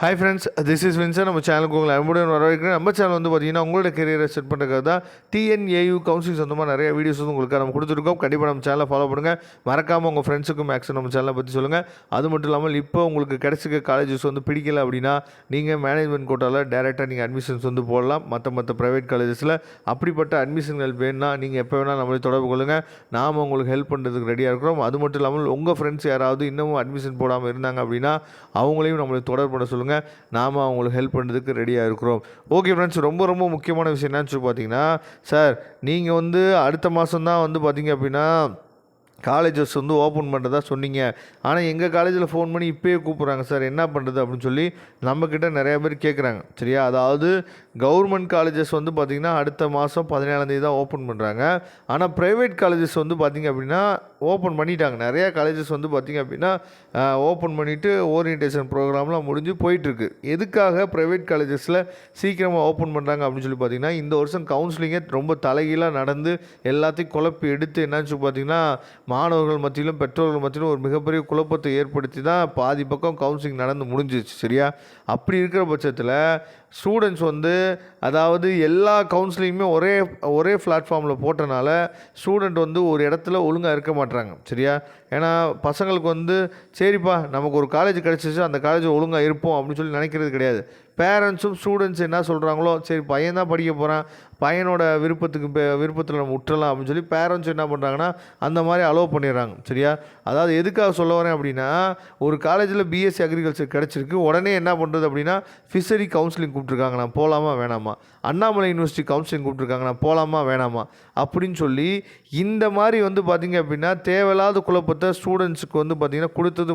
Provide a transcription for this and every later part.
Hi friends, this is Vincent. நம்ம சேனலுக்கு உங்களை அன்புடன் வரவேற்கிறேன். நம்ம சேனல் வந்து பார்த்தீங்கன்னா உங்களோட கெரியரை செட் பண்ணுறதுக்காக தான் டிஎன்ஏயு கவுன்சிலிங் சொந்தமாக நிறைய வீடியோஸ் வந்து உங்களுக்கு நம்ம கொடுத்துருக்கோம். கண்டிப்பாக நம்ம சேனலை ஃபாலோ பண்ணுங்கள். மறக்காமல் உங்கள் ஃப்ரெண்ட்ஸுக்கும் மேக்ஸிமம் நம்ம சேனலை பற்றி சொல்லுங்கள். அது மட்டும் இல்லாமல் இப்போ உங்களுக்கு கிடைச்சிக்க காலேஜஸ் வந்து பிடிக்கல அப்படின்னா நீங்கள் மேனேஜ்மெண்ட் கோட்டாவில் டேரெக்டாக நீங்கள் அட்மிஷன்ஸ் வந்து போடலாம். மற்ற ப்ரைவேட் காலேஜஸில் அப்படிப்பட்ட அட்மிஷன்கள் வேணும்னா நீங்கள் எப்போ வேணால் நம்மளை தொடர்பு கொள்ளுங்கள். நாம் உங்களுக்கு ஹெல்ப் பண்ணுறதுக்கு ரெடியாக இருக்கிறோம். அது மட்டும் இல்லாமல் உங்கள் ஃப்ரெண்ட்ஸ் யாராவது இன்னமும் அட்மிஷன் போடாமல் இருந்தாங்க அப்படின்னா அவங்களையும் நம்மளை தொடர்பு பண்ண சொல்லுங்கள். நாம் அவங்களுக்கு ஹெல்ப் பண்ணுறதுக்கு ரெடியாக இருக்கிறோம். ஓகே ஃப்ரெண்ட்ஸ், ரொம்ப முக்கியமான விஷயம் என்னன்னு சொல்லி பார்த்தீங்கன்னா, சார் நீங்கள் வந்து அடுத்த மாதம் தான் வந்து பார்த்தீங்க அப்படின்னா காலேஜஸ் வந்து ஓப்பன் பண்ணுறதா சொன்னீங்க. ஆனால் எங்கள் காலேஜில் ஃபோன் பண்ணி இப்போயே கூப்பிட்றாங்க சார், என்ன பண்ணுறது அப்படின்னு சொல்லி நம்மக்கிட்ட நிறையா பேர் கேட்குறாங்க. சரியா, அதாவது கவர்மெண்ட் காலேஜஸ் வந்து பார்த்திங்கன்னா அடுத்த மாதம் 17ஆம் தான் ஓப்பன் பண்ணுறாங்க. ஆனால் ப்ரைவேட் காலேஜஸ் வந்து பார்த்திங்க அப்படின்னா ஓப்பன் பண்ணிட்டாங்க. நிறையா காலேஜஸ் வந்து பார்த்திங்க அப்படின்னா ஓப்பன் பண்ணிவிட்டு ஓரியன்டேஷன் ப்ரோக்ராம்லாம் முடிஞ்சு போயிட்டுருக்கு. எதுக்காக ப்ரைவேட் காலேஜஸில் சீக்கிரமாக ஓப்பன் பண்ணுறாங்க அப்படின்னு சொல்லி பார்த்திங்கன்னா, இந்த வருஷம் கவுன்சிலிங்கே ரொம்ப தலைகீழாக நடந்து எல்லாத்தையும் குழப்பி எடுத்து என்னன்னு சொல்லி பார்த்திங்கன்னா மாணவர்கள் மத்தியிலும் பெற்றோர்கள் மத்தியிலும் ஒரு மிகப்பெரிய குழப்பத்தை ஏற்படுத்தி தான் பாதி பக்கம் கவுன்சிலிங் நடந்து முடிஞ்சிச்சு. சரியா, அப்படி இருக்கிற பட்சத்தில் ஸ்டூடெண்ட்ஸ் வந்து அதாவது எல்லா கவுன்சிலிங்குமே ஒரே பிளாட்ஃபார்மில் போட்டனால ஸ்டூடெண்ட் வந்து ஒரு இடத்துல ஒழுங்காக இருக்க மாட்டாங்க. சரியா, ஏன்னா பசங்களுக்கு வந்து சரிப்பா நமக்கு ஒரு காலேஜ் கிடச்சிச்சு, அந்த காலேஜ் ஒழுங்காக இருப்போம் அப்படின்னு சொல்லி நினைக்கிறது கிடையாது. பேரண்ட்ஸும் ஸ்டூடெண்ட்ஸ் என்ன சொல்கிறாங்களோ, சரி பையன் தான் படிக்க போகிறான், பையனோட விருப்பத்தில் நம்ம விட்டுறலாம் அப்படின்னு சொல்லி பேரண்ட்ஸ் என்ன பண்ணுறாங்கன்னா அந்த மாதிரி அலோவ் பண்ணிடுறாங்க. சரியா, அதாவது எதுக்காக சொல்ல வரேன் அப்படின்னா, ஒரு காலேஜில் பிஎஸ்சி அக்ரிகல்ச்சர் கிடச்சிருக்கு, உடனே என்ன பண்ணுறது அப்படின்னா ஃபிஷரி கவுன்சிலிங் கூப்பிட்ருக்காங்க, நான் போகலாமா வேணாமா, அண்ணாமலை யூனிவர்சிட்டி கவுன்சிலிங் கூப்பிட்ருக்காங்க, நான் போகலாமா வேணாமா அப்படின்னு சொல்லி இந்த மாதிரி வந்து பார்த்திங்க அப்படின்னா தேவையில்லாத குழப்பத்தை ஸ்டூடெண்ட்ஸுக்கு வந்து பார்த்திங்கன்னா கொடுத்தது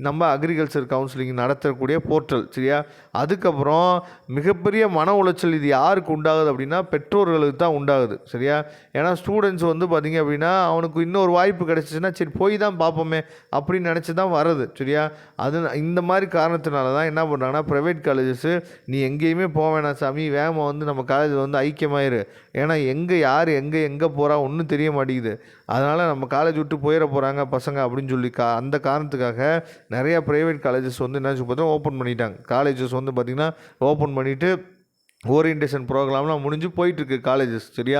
நம்ம அக்ரிகல்ச்சர் கவுன்சிலிங் நடத்தக்கூடிய போர்ட்டல். சரியா, அதுக்கப்புறம் மிகப்பெரிய மன உளைச்சல் இது யாருக்கு உண்டாகுது அப்படின்னா பெற்றோர்களுக்கு தான் உண்டாகுது. சரியா, ஏன்னா ஸ்டூடெண்ட்ஸ் வந்து பார்த்திங்க அப்படின்னா அவனுக்கு இன்னொரு வாய்ப்பு கிடச்சிச்சின்னா சரி போய் தான் பார்ப்போமே அப்படின்னு நினச்சி தான் வருது. சரியா, அது இந்த மாதிரி காரணத்தினால தான் என்ன பண்ணுறாங்கன்னா ப்ரைவேட் காலேஜஸ்ஸு நீ எங்கேயுமே போக வேணாம் சாமி, வேகமாக வந்து நம்ம காலேஜில் வந்து ஐக்கியமாயிரு, ஏன்னா யார் எங்கே போகிறா ஒன்றும் தெரிய மாட்டேங்குது, அதனால் நம்ம காலேஜ் விட்டு போயிட போகிறாங்க பசங்க அப்படின்னு சொல்லி அந்த காரணத்துக்காக நிறையா ப்ரைவேட் காலேஜஸ் வந்து என்ன பார்த்தா ஓப்பன் பண்ணிட்டாங்க. காலேஜஸ் வந்து பார்த்திங்கன்னா ஓப்பன் பண்ணிவிட்டு ஓரியன்டேஷன் ப்ரோக்ராம்லாம் முடிஞ்சு போயிட்டுருக்கு காலேஜஸ். சரியா,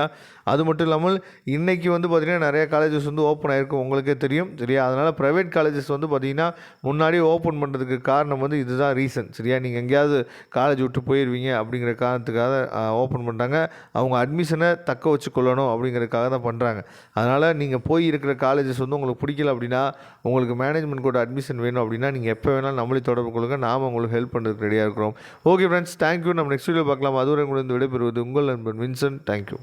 அது மட்டும் இல்லாமல் இன்றைக்கி வந்து பார்த்திங்கன்னா நிறையா காலேஜஸ் வந்து ஓப்பன் ஆகிருக்கும், உங்களுக்கே தெரியும். சரியா, அதனால் ப்ரைவேட் காலேஜஸ் வந்து பார்த்திங்கன்னா முன்னாடியே ஓப்பன் பண்ணுறதுக்கு காரணம் வந்து இதுதான் ரீசன். சரியா, நீங்கள் எங்கேயாவது காலேஜ் விட்டு போயிடுவீங்க அப்படிங்கிற காரணத்துக்காக ஓப்பன் பண்ணுறாங்க. அவங்க அட்மிஷனை தக்க வச்சு கொள்ளணும் அப்படிங்கிறதுக்காக தான் பண்ணுறாங்க. அதனால் நீங்கள் போய் இருக்கிற காலேஜஸ் வந்து உங்களுக்கு பிடிக்கல அப்படின்னா, உங்களுக்கு மேனேஜ்மெண்ட் கூட அட்மிஷன் வேணும் அப்படின்னா நீங்கள் எப்போ வேணாலும் நம்மளே தொடர்பு கொள்ளுங்கள், நாம் உங்களுக்கு ஹெல்ப் பண்ணுறதுக்கு ரெடியாக இருக்கிறோம். Okay friends, thank you. நம்ம நெக்ஸ்ட் வீடியோ பார்க்கலாம். அதுவரை உங்களுக்கு விடைபெறுவது உங்கள் நண்பன் வின்சன். தேங்க்யூ.